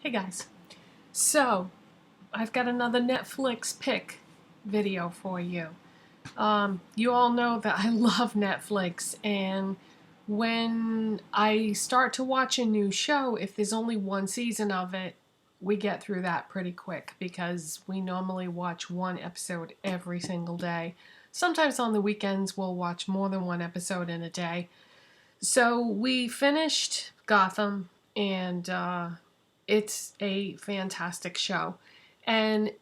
Hey guys, so I've got another Netflix pick video for you. You all know that I love Netflix, and when I start to watch a new show, if there's only one season of it, we get through that pretty quick because we normally watch one episode every single day. Sometimes on the weekends we'll watch more than one episode in a day. So we finished Gotham, and it's a fantastic show. And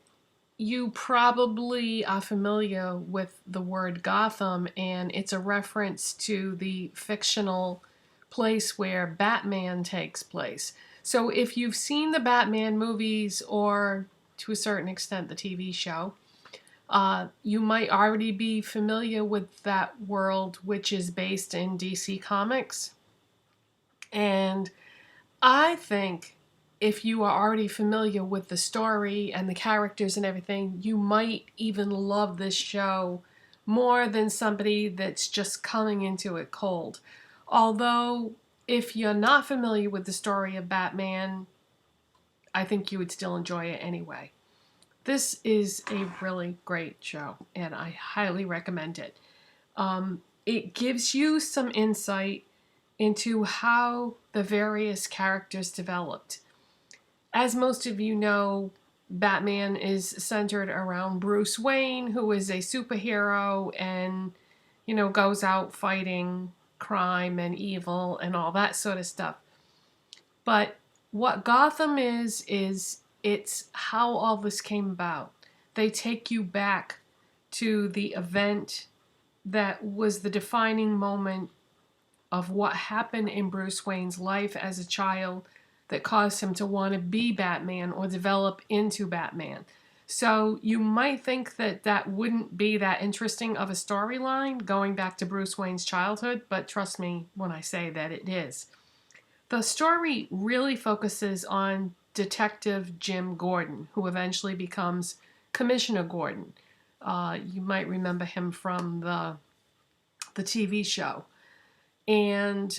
you probably are familiar with the word Gotham, and it's a reference to the fictional place where Batman takes place. So if you've seen the Batman movies, or to a certain extent the TV show, you might already be familiar with that world, which is based in DC Comics. And I think if you are already familiar with the story and the characters and everything, you might even love this show more than somebody that's just coming into it cold. Although, if you're not familiar with the story of Batman, I think you would still enjoy it anyway. This is a really great show, and I highly recommend it. It gives you some insight into how the various characters developed. As most of you know, Batman is centered around Bruce Wayne, who is a superhero and, goes out fighting crime and evil and all that sort of stuff. But what Gotham is it's how all this came about. They take you back to the event that was the defining moment of what happened in Bruce Wayne's life as a child that caused him to want to be Batman or develop into Batman. So you might think that that wouldn't be that interesting of a storyline going back to Bruce Wayne's childhood, but trust me when I say that it is. The story really focuses on Detective Jim Gordon, who eventually becomes Commissioner Gordon. You might remember him from the TV show. And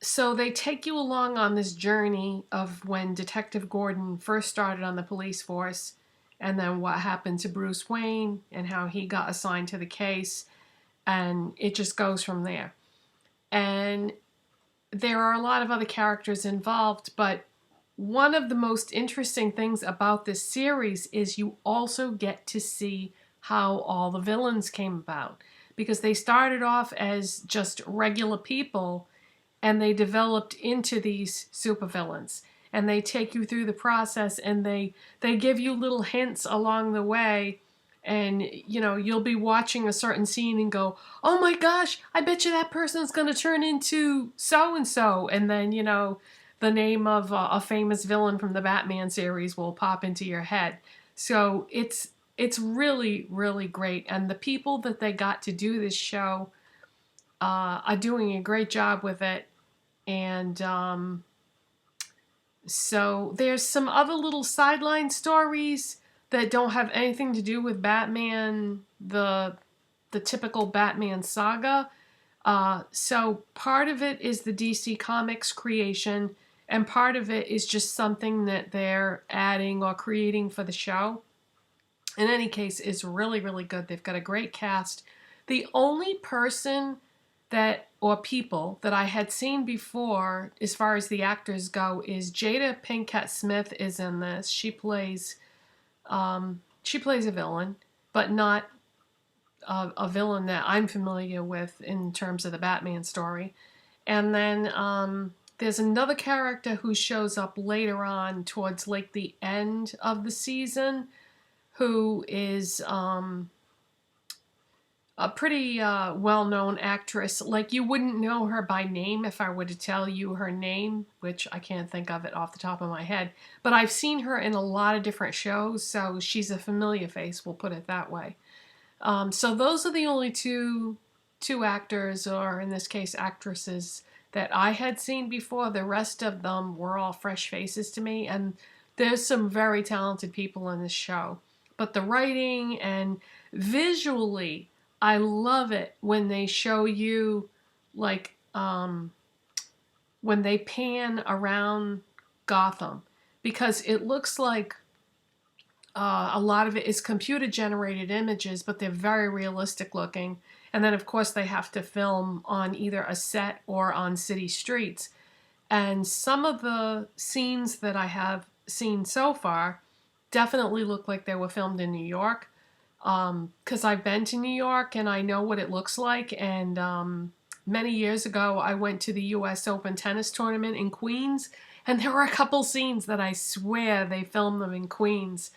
so they take you along on this journey of when Detective Gordon first started on the police force, and then what happened to Bruce Wayne and how he got assigned to the case, and it just goes from there. And there are a lot of other characters involved, but one of the most interesting things about this series is you also get to see how all the villains came about, because they started off as just regular people and they developed into these supervillains. And they take you through the process, and they give you little hints along the way. And, you'll be watching a certain scene and go, oh my gosh, I bet you that person's going to turn into so-and-so. And then, the name of a famous villain from the Batman series will pop into your head. So it's really, really great. And the people that they got to do this show are doing a great job with it. And so there's some other little sideline stories that don't have anything to do with Batman, the typical Batman saga. So part of it is the DC Comics creation, and part of it is just something that they're adding or creating for the show. In any case, it's really, really good. They've got a great cast. The only person or people that I had seen before, as far as the actors go, is Jada Pinkett Smith is in this. She plays a villain, but not a villain that I'm familiar with in terms of the Batman story. And then there's another character who shows up later on towards like the end of the season, who is a pretty well-known actress. Like, you wouldn't know her by name if I were to tell you her name, which I can't think of it off the top of my head. But I've seen her in a lot of different shows, so she's a familiar face, we'll put it that way. So those are the only two actors, or in this case actresses, that I had seen before. The rest of them were all fresh faces to me, and there's some very talented people in this show. But the writing and visually, I love it when they show you, like, when they pan around Gotham. because it looks like a lot of it is computer generated images, but they're very realistic looking. And then of course they have to film on either a set or on city streets. And some of the scenes that I have seen so far definitely look like they were filmed in New York. Because I've been to New York and I know what it looks like. And many years ago, I went to the US Open tennis tournament in Queens, and there were a couple scenes that I swear they filmed them in Queens.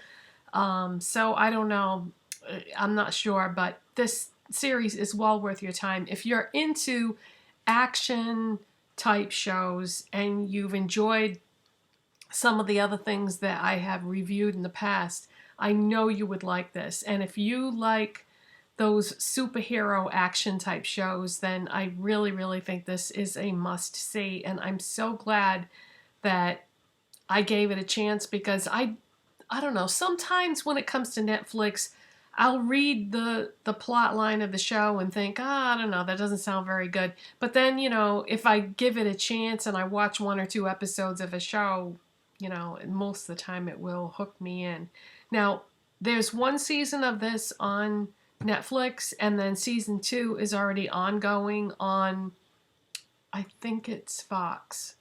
So I don't know, I'm not sure, but this series is well worth your time. If you're into action type shows and you've enjoyed some of the other things that I have reviewed in the past, I know you would like this. And if you like those superhero action type shows, then I really, really think this is a must see. And I'm so glad that I gave it a chance, because I don't know, sometimes when it comes to Netflix, I'll read the plot line of the show and think, I don't know, that doesn't sound very good. But then, you know, if I give it a chance and I watch 1 or 2 episodes of a show, you know, most of the time it will hook me in. Now, there's 1 season of this on Netflix, and then season 2 is already ongoing on, I think it's Fox.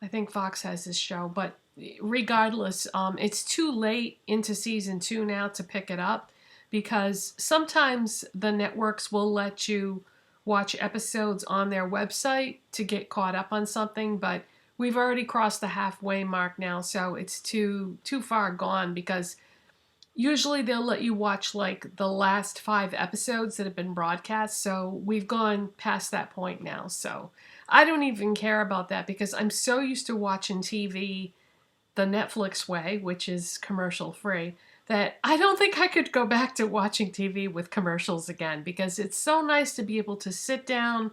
I think Fox has this show, but regardless, it's too late into season 2 now to pick it up, because sometimes the networks will let you watch episodes on their website to get caught up on something, but we've already crossed the halfway mark now, so it's too far gone, because usually they'll let you watch like the last 5 episodes that have been broadcast, so we've gone past that point now. So I don't even care about that, because I'm so used to watching TV the Netflix way, which is commercial free, that I don't think I could go back to watching TV with commercials again, because it's so nice to be able to sit down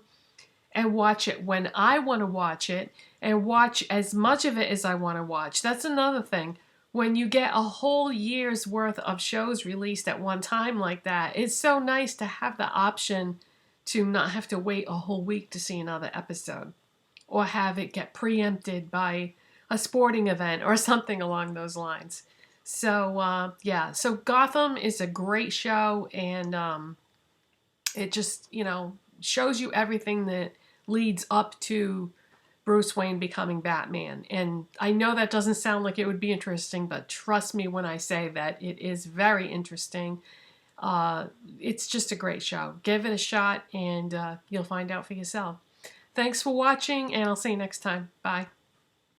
and watch it when I want to watch it, and watch as much of it as I want to watch. That's another thing. When you get a whole year's worth of shows released at one time like that, it's so nice to have the option to not have to wait a whole week to see another episode, or have it get preempted by a sporting event or something along those lines. So yeah, so Gotham is a great show, and it just, you know, shows you everything that leads up to Bruce Wayne becoming Batman. And I know that doesn't sound like it would be interesting, but trust me when I say that it is very interesting. It's just a great show. Give it a shot, and you'll find out for yourself. Thanks for watching, and I'll see you next time. Bye.